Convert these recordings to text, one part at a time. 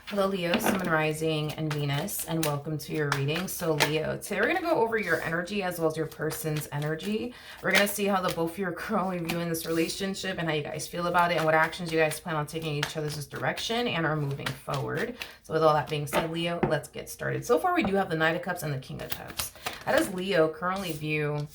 Hello, Leo, Sun, Rising, and Venus, and welcome to your reading. So, Leo, today we're going to go over your energy as well as your person's energy. We're going to see how the both of you are currently viewing this relationship and how you guys feel about it and what actions you guys plan on taking each other's direction and are moving forward. So, with all that being said, Leo, let's get started. So far, we do have the Knight of Cups and the King of Cups. How does Leo currently view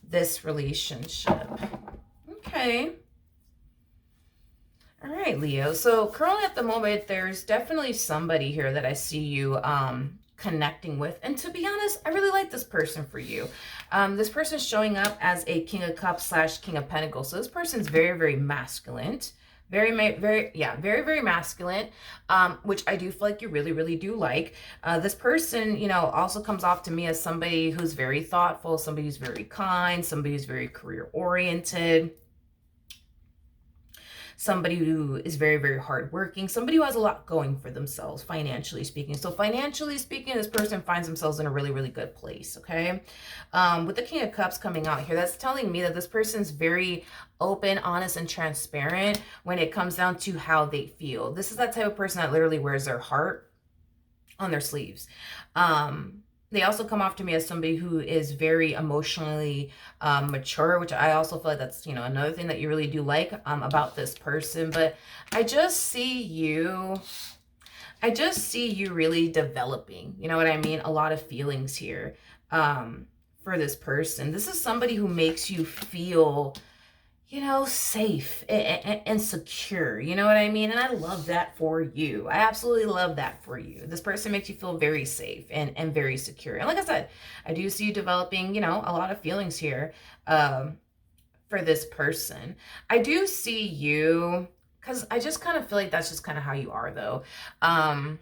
this relationship? Okay. All right, Leo. So currently at the moment, there's definitely somebody here that I see you connecting with. And to be honest, I really like this person for you. This person's showing up as a King of Cups / King of Pentacles. So this person's very, very masculine. Very, very masculine, which I do feel like you really, really do like. This person, you know, also comes off to me as somebody who's very thoughtful, somebody who's very kind, somebody who's very career oriented, somebody who is very, very hardworking, somebody who has a lot going for themselves, financially speaking. So financially speaking, this person finds themselves in a really, really good place, okay? With the King of Cups coming out here, that's telling me that this person's very open, honest, and transparent when it comes down to how they feel. This is that type of person that literally wears their heart on their sleeves. They also come off to me as somebody who is very emotionally mature, which I also feel like that's, you know, another thing that you really do like about this person. But I just see you really developing, you know what I mean? A lot of feelings here for this person. This is somebody who makes you feel, you know, safe and secure. You know what I mean? And I love that for you. I absolutely love that for you. This person makes you feel very safe and very secure. And like I said, I do see you developing, you know, a lot of feelings here for this person. I do see you, because I just kind of feel like that's just kind of how you are, though. Yeah,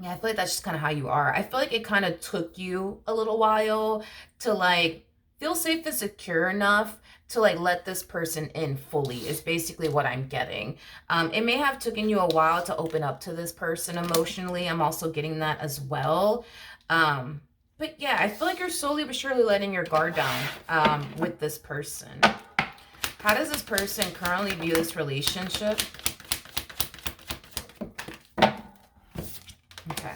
I feel like that's just kind of how you are. I feel like it kind of took you a little while to like feel safe and secure enough to like let this person in fully is basically what I'm getting. It may have taken you a while to open up to this person emotionally. I'm also getting that as well. But yeah, I feel like you're slowly but surely letting your guard down with this person. How does this person currently view this relationship? Okay.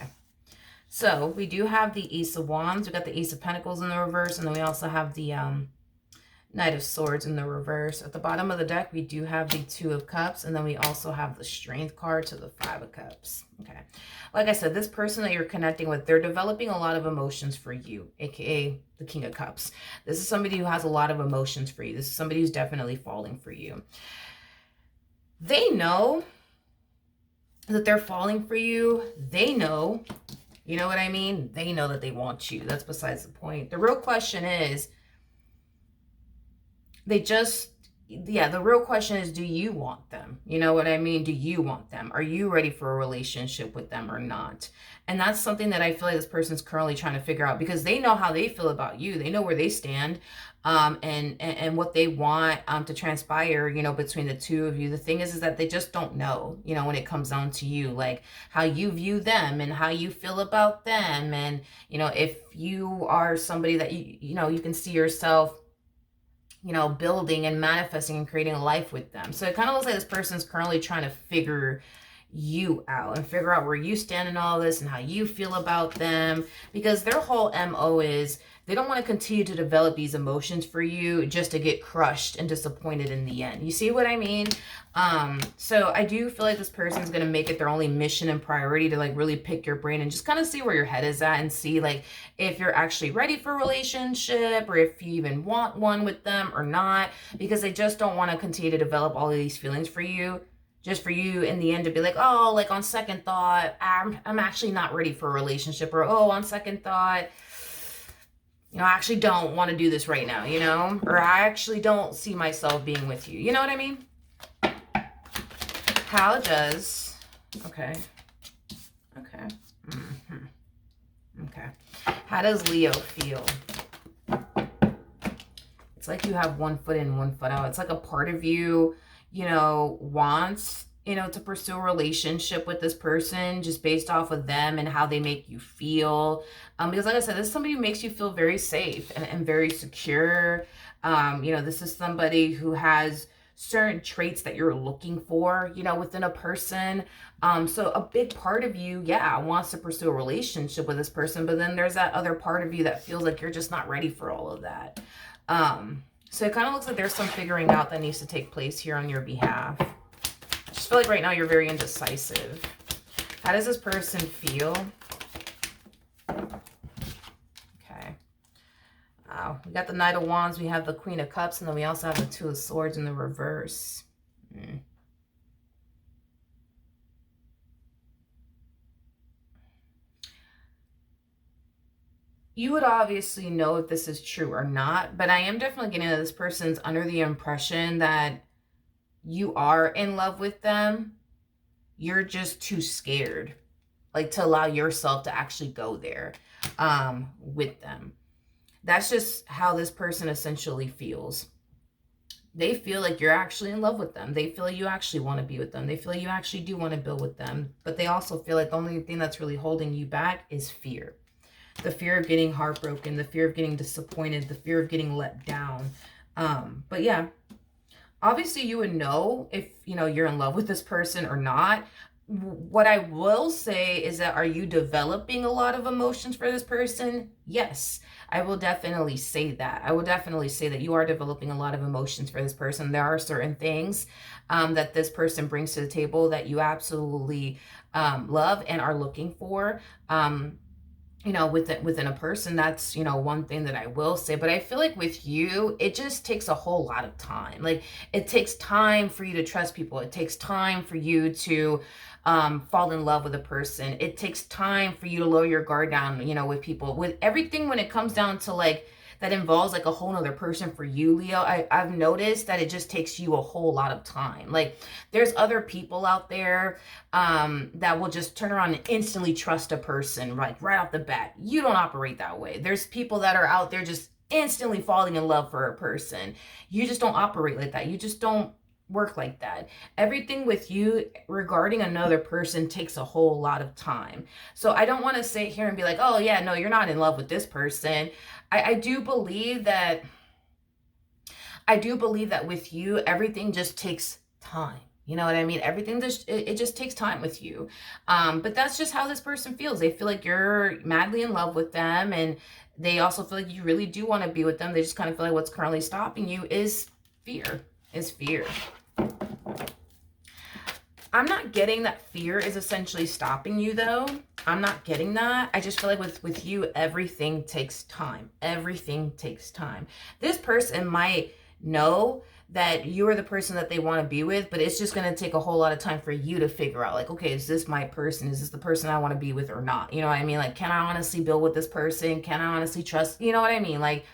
So we do have the Ace of Wands. We got the Ace of Pentacles in the reverse, and then we also have the Knight of Swords in the reverse. At the bottom of the deck, we do have the Two of Cups, and then we also have the Strength card to the Five of Cups. Okay. Like I said, this person that you're connecting with, they're developing a lot of emotions for you, aka the King of Cups. This is somebody who has a lot of emotions for you. This is somebody who's definitely falling for you. They know that they're falling for you. They know, you know what I mean? They know that they want you. That's besides the point. The real question is, the real question is, do you want them? You know what I mean? Do you want them? Are you ready for a relationship with them or not? And that's something that I feel like this person's currently trying to figure out, because they know how they feel about you. They know where they stand, and what they want to transpire, you know, between the two of you. The thing is that they just don't know, you know, when it comes down to you, like how you view them and how you feel about them. And, you know, if you are somebody that you know, you can see yourself, you know, building and manifesting and creating a life with them. So it kind of looks like this person's currently trying to figure you out and figure out where you stand in all this and how you feel about them, because their whole MO is they don't want to continue to develop these emotions for you just to get crushed and disappointed in the end. You see what I mean? So I do feel like this person's going to make it their only mission and priority to like really pick your brain and just kind of see where your head is at and see like if you're actually ready for a relationship or if you even want one with them or not, because they just don't want to continue to develop all of these feelings for you just for you in the end to be like, oh, like on second thought, I'm actually not ready for a relationship, or oh, on second thought, you know, I actually don't want to do this right now, you know, or I actually don't see myself being with you. You know what I mean? How does, okay. Okay. How does Leo feel? It's like you have one foot in, one foot out. It's like a part of you, you know, wants, you know, to pursue a relationship with this person just based off of them and how they make you feel. Because like I said, this is somebody who makes you feel very safe and very secure. You know, this is somebody who has certain traits that you're looking for, you know, within a person. So a big part of you, yeah, wants to pursue a relationship with this person, but then there's that other part of you that feels like you're just not ready for all of that. So it kind of looks like there's some figuring out that needs to take place here on your behalf. I just feel like right now you're very indecisive. How does this person feel? Okay. We got the Knight of Wands, we have the Queen of Cups, and then we also have the Two of Swords in the reverse. You would obviously know if this is true or not, but I am definitely getting that this person's under the impression that you are in love with them. You're just too scared, like, to allow yourself to actually go there with them. That's just how this person essentially feels. They feel like you're actually in love with them. They feel like you actually want to be with them. They feel like you actually do want to build with them. But they also feel like the only thing that's really holding you back is fear. The fear of getting heartbroken, the fear of getting disappointed, the fear of getting let down. But yeah, obviously you would know if, you know, you're in love with this person or not. What I will say is that, are you developing a lot of emotions for this person? Yes, I will definitely say that. I will definitely say that you are developing a lot of emotions for this person. There are certain things that this person brings to the table that you absolutely love and are looking for. You know, within a person. That's, you know, one thing that I will say. But I feel like with you, it just takes a whole lot of time. Like, it takes time for you to trust people. It takes time for you to fall in love with a person. It takes time for you to lower your guard down, you know, with people, with everything. When it comes down to, like, that involves like a whole nother person for you, Leo, I've noticed that it just takes you a whole lot of time. Like, there's other people out there that will just turn around and instantly trust a person, like, right off the bat. You don't operate that way. There's people that are out there just instantly falling in love for a person. You just don't operate like that. You just don't work like that. Everything with you regarding another person takes a whole lot of time. So I don't want to sit here and be like, oh yeah, no, you're not in love with this person. I do believe that with you, everything just takes time. You know what I mean? Everything just, it just takes time with you. But that's just how this person feels. They feel like you're madly in love with them, and they also feel like you really do want to be with them. They just kind of feel like what's currently stopping you is fear. I'm not getting that fear is essentially stopping you, though. I'm not getting that. I just feel like with you, everything takes time. Everything takes time. This person might know that you are the person that they want to be with, but it's just going to take a whole lot of time for you to figure out, like, okay, is this my person? Is this the person I want to be with or not? You know what I mean? Like, can I honestly build with this person? Can I honestly trust? You know what I mean? Like,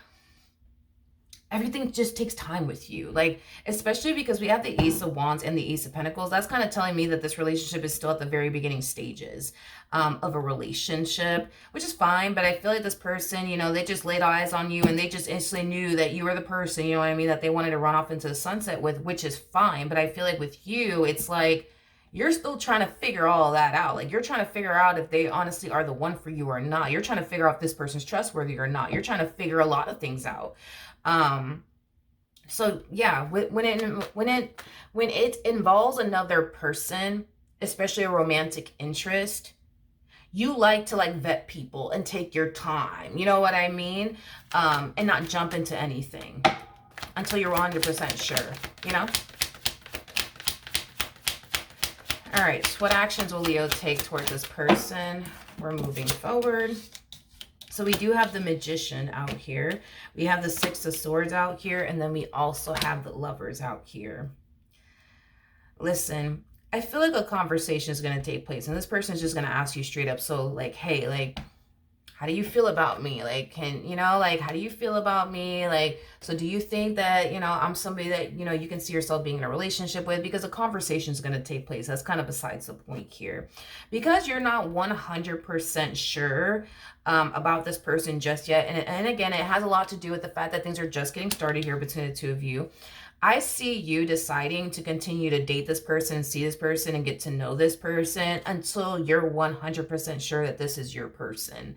everything just takes time with you, like, especially because we have the Ace of Wands and the Ace of Pentacles. That's kind of telling me that this relationship is still at the very beginning stages of a relationship, which is fine. But I feel like this person, you know, they just laid eyes on you and they just instantly knew that you were the person, you know what I mean, that they wanted to run off into the sunset with, which is fine. But I feel like with you, it's like you're still trying to figure all that out. Like, you're trying to figure out if they honestly are the one for you or not. You're trying to figure out if this person's trustworthy or not. You're trying to figure a lot of things out. So yeah, when it involves another person, especially a romantic interest, you like to, like, vet people and take your time. You know what I mean? And not jump into anything until you're 100% sure, you know? All right, so what actions will Leo take toward this person? We're moving forward. So we do have the Magician out here. We have the Six of Swords out here. And then we also have the Lovers out here. Listen, I feel like a conversation is going to take place. And this person is just going to ask you straight up. So, like, hey, like, how do you feel about me? Like, you know, like, how do you feel about me? Like, so do you think that, you know, I'm somebody that, you know, you can see yourself being in a relationship with? Because a conversation is going to take place. That's kind of besides the point here. Because you're not 100% sure about this person just yet. And again, it has a lot to do with the fact that things are just getting started here between the two of you. I see you deciding to continue to date this person, see this person, and get to know this person until you're 100% sure that this is your person.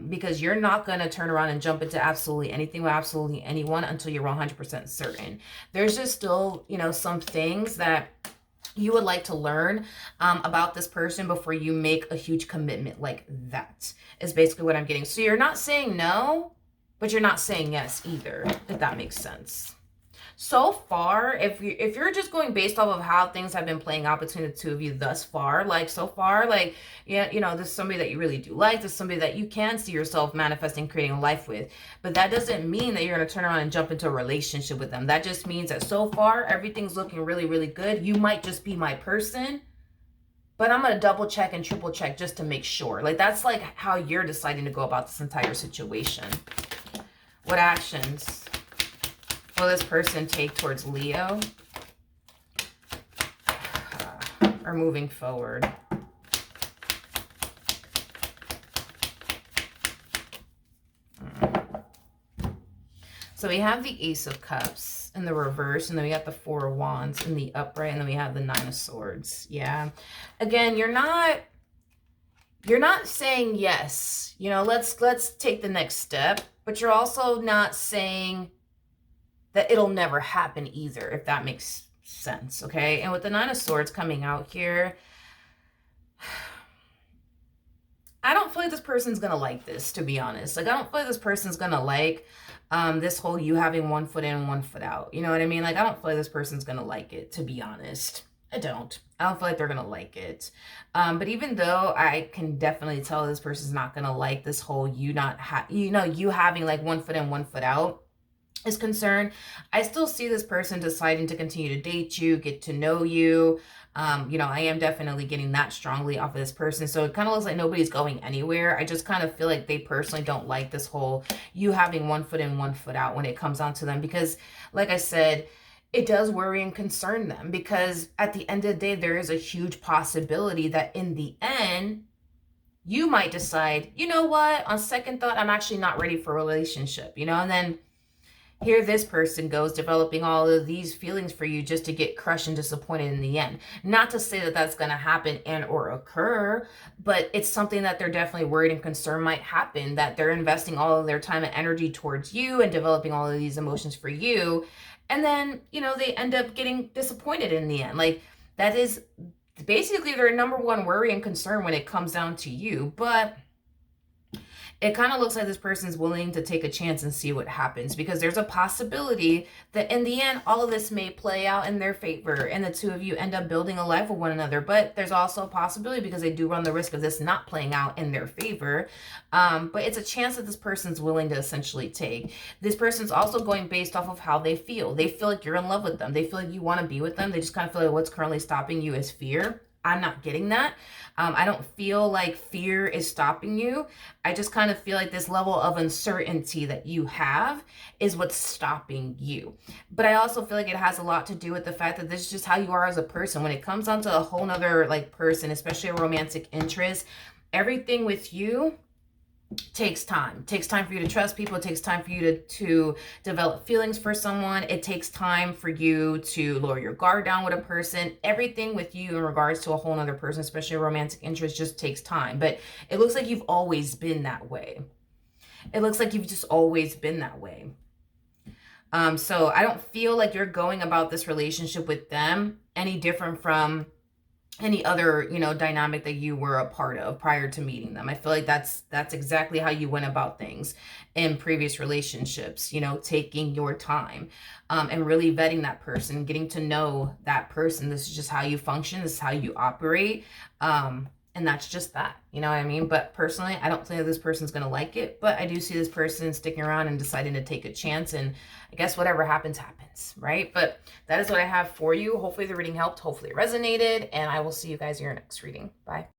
Because you're not going to turn around and jump into absolutely anything with absolutely anyone until you're 100% certain. There's just still, some things that you would like to learn about this person before you make a huge commitment like that, is basically what I'm getting. So you're not saying no, but you're not saying yes either, if that makes sense. So far, if you're just going based off of how things have been playing out between the two of you thus far, like so far, like, yeah, this is somebody that you really do like. This is somebody that you can see yourself manifesting, creating a life with. But that doesn't mean that you're going to turn around and jump into a relationship with them. That just means that so far, everything's looking really, really good. You might just be my person, but I'm going to double check and triple check just to make sure. Like, that's like how you're deciding to go about this entire situation. What actions will this person take towards Leo or moving forward? So we have the Ace of Cups in the reverse, and then we got the Four of Wands in the upright, and then we have the Nine of Swords. Yeah. Again, you're not saying yes. Let's take the next step, but you're also not saying that it'll never happen either, if that makes sense, okay? And with the Nine of Swords coming out here, I don't feel like this person's gonna like this, to be honest. Like, I don't feel like this person's gonna like this whole you having one foot in, one foot out. You know what I mean? Like, I don't feel like this person's gonna like it, to be honest. I don't feel like they're gonna like it. But even though I can definitely tell this person's not gonna like this whole you having like one foot in, one foot out is concerned, I still see this person deciding to continue to date you, get to know you. I am definitely getting that strongly off of this person. So it kind of looks like nobody's going anywhere. I just kind of feel like they personally don't like this whole you having one foot in, one foot out when it comes down to them. Because like I said, it does worry and concern them, because at the end of the day, there is a huge possibility that in the end, you might decide, you know what, on second thought, I'm actually not ready for a relationship, and then here this person goes developing all of these feelings for you just to get crushed and disappointed in the end. Not to say that that's going to happen and or occur, but it's something that they're definitely worried and concerned might happen, that they're investing all of their time and energy towards you and developing all of these emotions for you. And then, they end up getting disappointed in the end. Like, that is basically their number one worry and concern when it comes down to you. But it kind of looks like this person's willing to take a chance and see what happens, because there's a possibility that in the end, all of this may play out in their favor and the two of you end up building a life with one another. But there's also a possibility, because they do run the risk of this not playing out in their favor. But it's a chance that this person's willing to essentially take. This person's also going based off of how they feel. They feel like you're in love with them. They feel like you want to be with them. They just kind of feel like what's currently stopping you is fear. I'm not getting that. I don't feel like fear is stopping you. I just kind of feel like this level of uncertainty that you have is what's stopping you. But I also feel like it has a lot to do with the fact that this is just how you are as a person. When it comes down to a whole nother person, especially a romantic interest, everything with you takes time. It takes time for you to trust people. It takes time for you to develop feelings for someone. It takes time for you to lower your guard down with a person. Everything with you in regards to a whole other person, especially a romantic interest, just takes time. But it looks like you've always been that way. It looks like you've just always been that way. So I don't feel like you're going about this relationship with them any different from any other, dynamic that you were a part of prior to meeting them. I feel like that's exactly how you went about things in previous relationships, taking your time, and really vetting that person, getting to know that person. This is just how you function. This is how you operate. And that's just that, you know what I mean? But personally, I don't think this person's going to like it, but I do see this person sticking around and deciding to take a chance. And I guess whatever happens, happens, right? But that is what I have for you. Hopefully the reading helped. Hopefully it resonated. And I will see you guys in your next reading. Bye.